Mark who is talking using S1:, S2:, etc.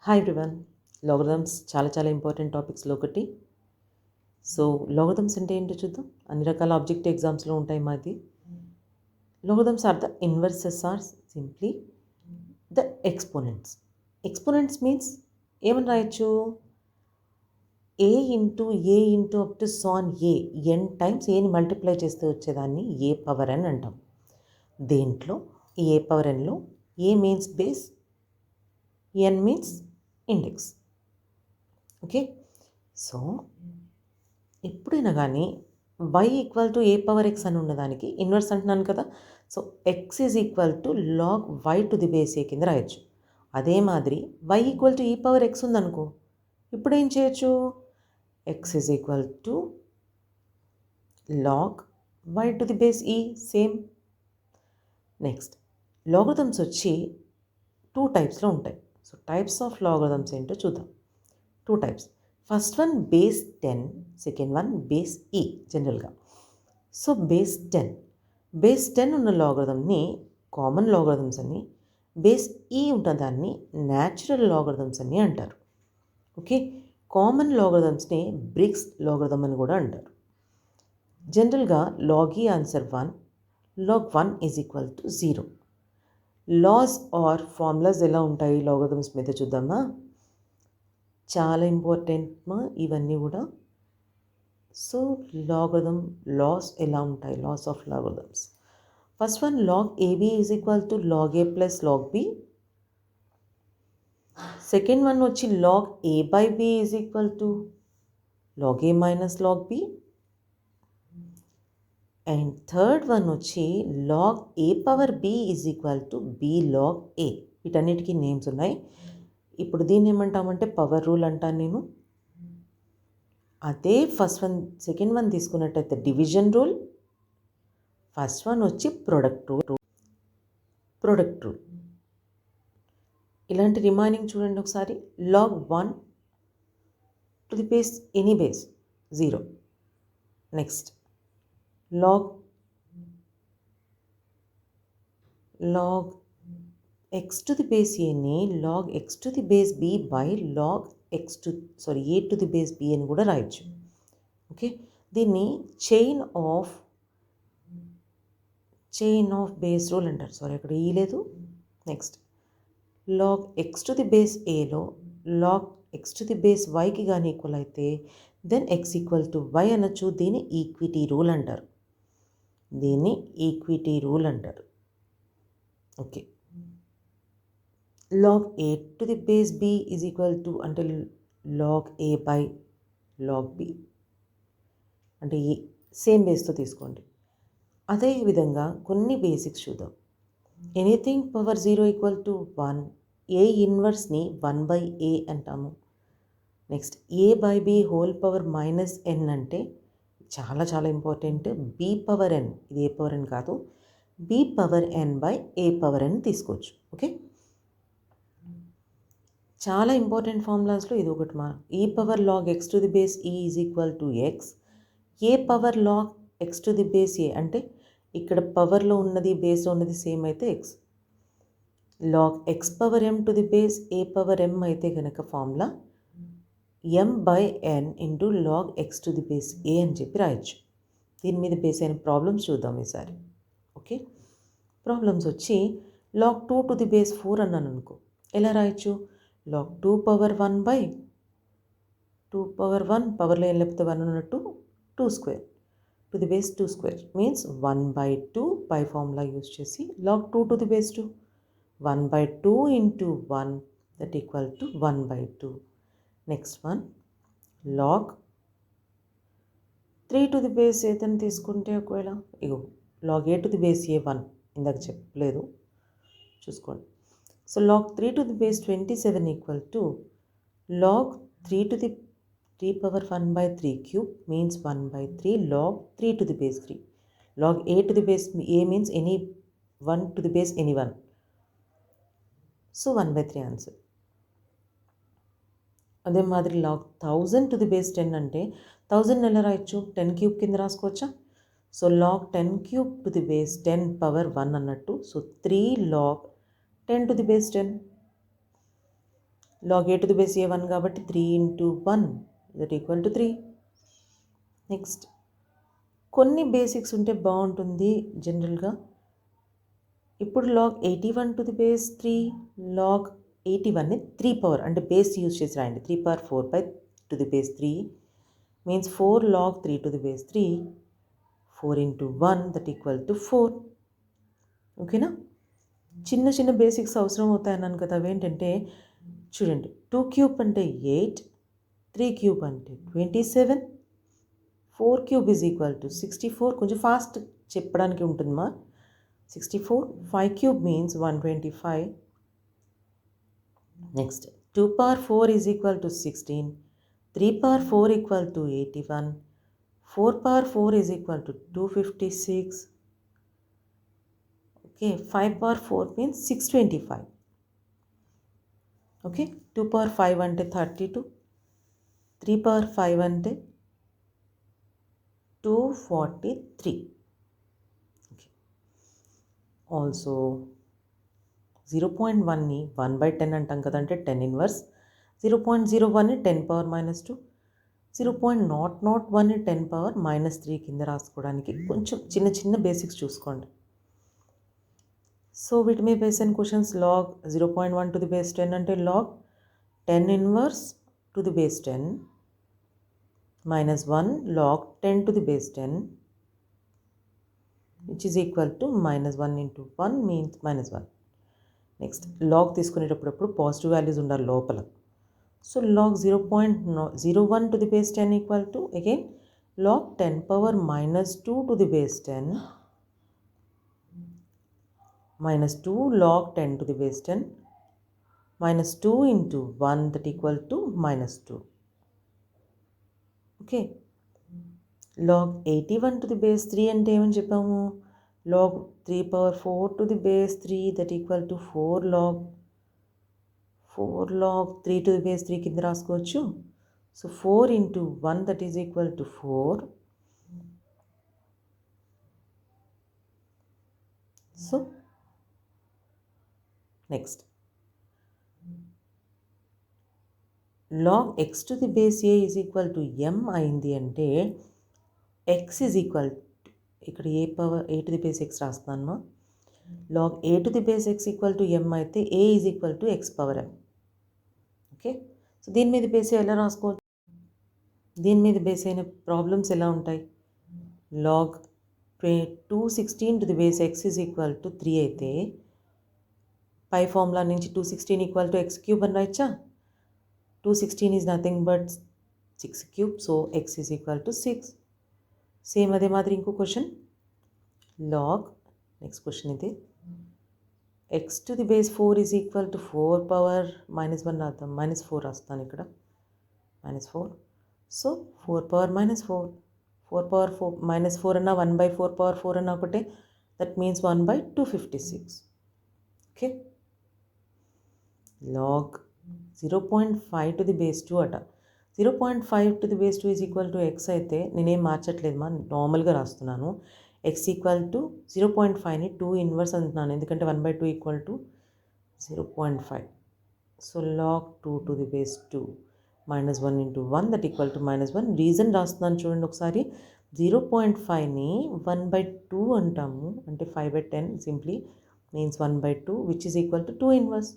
S1: Hi everyone. Logarithms చాలా important టాపిక్స్లో ఒకటి. So logarithms అంటే ఏంటో చూద్దాం. అన్ని రకాల ఆబ్జెక్టివ్ ఎగ్జామ్స్లో ఉంటాయి మాది. Logarithms are the inverses are simply the exponents. Exponents means ఏమని రాయొచ్చు? ఏ ఇంటూ అప్ టు సాన్ ఏ ఎన్ టైమ్స్ ఏని మల్టిప్లై చేస్తే వచ్చేదాన్ని ఏ పవర్ ఎన్ అంటాం. దేంట్లో ఈ ఏ పవర్ ఎన్లో a means base, n means index. Okay, so ఎప్పుడైనా కానీ y equal to a power x అని ఉన్నదానికి ఇన్వర్స్ అంటున్నాను కదా. So x is equal to log y to the base a కింద రాయొచ్చు. అదే మాదిరి y equal to e power x ఉందనుకో, ఇప్పుడు ఏం చేయొచ్చు? X is equal to log y to the base e, same. Next logarithms వచ్చి 2 టైప్స్లో ఉంటాయి. సో టైప్స్ ఆఫ్ లాగరిథమ్స్ ఏంటో చూద్దాం. 2 types. First one base 10, second one base e జనరల్గా. So base 10 ఉన్న లాగరిథమ్ని కామన్ లాగరిథమ్స్ అని, బేస్ ఈ ఉన్న దాన్ని న్యాచురల్ లాగరిథమ్స్ అని అంటారు. ఓకే, కామన్ లాగరిథమ్స్ని బ్రిక్స్ లాగరిథమ్ అని కూడా అంటారు. జనరల్గా log e answer 1, log 1 is equal to 0. Laws or formulas ఎలా ఉంటాయి లాగరిథమ్స్ మీద చూద్దామా. చాలా ఇంపార్టెంట్ ఇవన్నీ కూడా. సో లాగరిథమ్ లాస్ ఎలా ఉంటాయి? Laws of logarithms. First one log a b is equal to log a plus log b. Second one వచ్చి log a by b is equal to log a minus log b. And third one వచ్చి log a power b is equal to b log a. వీటన్నిటికీ names ఉన్నాయి. ఇప్పుడు దీన్ని ఏమంటామంటే power rule అంటాను నేను. అదే ఫస్ట్ వన్ సెకండ్ వన్ తీసుకున్నట్టయితే డివిజన్ రూల్. ఫస్ట్ వన్ వచ్చి ప్రొడక్ట్ రూల్. ఇలాంటి రిమైనింగ్ చూడండి ఒకసారి. Log 1 to the base any base 0. Next log x to the base ఏని log x to the base b by log a to the base b అని కూడా రాయొచ్చు. Okay, దీన్ని chain of base rule అంటారు. అక్కడ ఈ లేదు. Next log x to the base ఏలో log x to the base వైకి కానీ ఈక్వల్ అయితే then x equal to y అనొచ్చు. దీన్ని ఈక్విటీ రూల్ అంటారు. Okay, log a to the base b is equal to అంటే log a by log b అంటే ఈ సేమ్ బేస్తో తీసుకోండి. అదేవిధంగా కొన్ని బేసిక్స్ చూద్దాం. Anything power 0 equal to 1, a ఇన్వర్స్ని 1/a అంటాము. Next a by b whole power minus ఎన్ అంటే చాలా ఇంపార్టెంట్. బి పవర్ ఎన్, ఇది ఏ పవర్ ఎన్ కాదు, b power n by a power n తీసుకోవచ్చు. ఓకే, చాలా ఇంపార్టెంట్ ఫార్ములాస్లో ఇది ఒకటి. E power log x to the base e is equal to x. A power log x to the base a అంటే ఇక్కడ పవర్లో ఉన్నది బేస్లో ఉన్నది సేమ్ అయితే x. Log x power m to the base a power m అయితే కనుక formula m by n into log x to the base ఏ అని చెప్పి రాయొచ్చు. దీని మీద బేస్ అయిన ప్రాబ్లమ్స్ చూద్దాం ఈసారి. ఓకే, ప్రాబ్లమ్స్ వచ్చి లాగ్ 2 టు ది బేస్ 4 అన్నాను అనుకో, ఎలా రాయొచ్చు? లాగ్ 2 పవర్ 1 బై 2 పవర్ 1 పవర్లో ఏం లేకపోతే 1 ఉన్నట్టు 2 square to the base 2 square means 1/2 by formula use చేసి log 2 to the base 2 1/2 into 1 that equal to 1/2. Next one log 3 to the base ఏదని తీసుకుంటే ఒకవేళ ఇగో log a to the base a 1 ఇందాక చెప్పలేదు, చూసుకోండి. So log 3 to the base 27 equal to log 3 power 1/3 cube means 1/3 log 3 to the base 3. Log a to the base a means any 1 to the base any 1. So 1/3 answer. అదే మాదిరి log 1000 to the base 10 అంటే 1000 ఎలా రాయొచ్చు? 10 cube కింద రాసుకోవచ్చా? So log 10 cube to the base 10 power 1 అన్నట్టు. So 3 log 10 to the base 10. log a to the base a 1 కాబట్టి 3 into 1 that equal to 3. Next కొన్ని బేసిక్స్ ఉంటే బాగుంటుంది జనరల్గా. ఇప్పుడు log 81 to the base 3, log 81ని 3 power అంటే బేస్ యూజ్ చేసి రాయండి. 3 power 4 by to the base 3 means 4 log 3 to the base 3, 4 into 1 that equal to 4. ఓకేనా? చిన్న చిన్న బేసిక్స్ అవసరం అవుతాయన్నాను కదా. అవేంటంటే చూడండి, 2 cube అంటే 8, 3 cube అంటే 27, 4 cube is equal to 64. కొంచెం ఫాస్ట్ చెప్పడానికి ఉంటుందమ్మా. 64, 5 cube means 125. Next 2 power 4 is equal to 16, 3 power 4 equal to 81, 4 power 4 is equal to 256. Okay, 5 power 4 means 625. Okay, 2 power 5 అంటే 32, 3 power 5 అంటే 243. Okay. Also 0.1ని 1/10 అంటాం కదా, అంటే 10 ఇన్వర్స్. 0.01ని 10 power -2, 0.001ని 10 power -3 కింద రాసుకోవడానికి కొంచెం చిన్న చిన్న బేసిక్స్ చూసుకోండి. సో వీటి మీద బేస్ అయిన questions. log 0.1 to the base 10 అంటే log 10 inverse to the base 10 minus 1 log 10 to the base 10 which is equal to -1 into 1 means -1. Next log తీసుకునేటప్పుడు పాజిటివ్ వాల్యూస్ ఉండాలి లోపల. So log 0.01 to the base 10 equal to again log 10 power -2 to the base 10 minus 2 log 10 to the base 10 minus 2 into 1 that equal to -2. Okay. log 81 to the base 3 అంటే ఏమని చెప్పాము? log 3 power 4 to the base 3 that equal to 4 log 3 to the base 3 కింద రాసుకోవచ్చు. So 4 into 1 that is equal to 4. So next log x to the base a is equal to m అయింది అంటే x is equal to, ఇక్కడ a to the base x రాస్తున్నాను. log a to the base x equal to m అయితే a is equal to x power m. Okay, so దీని మీద base ఎలా రాసుకోవచ్చు? దీని మీద బేస్ అయిన ప్రాబ్లమ్స్ ఎలా ఉంటాయి? log 216 to the base x is equal to 3 అయితే పై ఫార్ములా నుంచి 216 equal to x cube అని రాయచ్చా? 216 is nothing but 6 cube, so x is equal to 6. Same అదే మాదిరి ఇంకో క్వశ్చన్. log నెక్స్ట్ క్వశ్చన్ ఇది, x to the base 4 is equal to 4 power -1 రాద్దాం, -4 రాస్తాను ఇక్కడ, -4. సో 4 power -4, 4 power 4 -4 అన్నా 1/4 power 4 అన్నా ఒకటే, that means 1/256. Okay, log 0.5 to the base 2 అట. 0.5 to the base 2 is equal to x అయితే నేనేం మార్చట్లేదు మా, నార్మల్గా రాస్తున్నాను. x ఈక్వల్ టు 0.5ని 2 ఇన్వర్స్ అంటున్నాను, ఎందుకంటే 1/2 equal to 0.5. So log 2 to the base 2 -1 into 1 that equal to -1. Reason రాస్తున్నాను చూడండి ఒకసారి. 0.5ని 1/2 అంటాము, అంటే 5/10 simply means 1/2 which is equal to 2 inverse.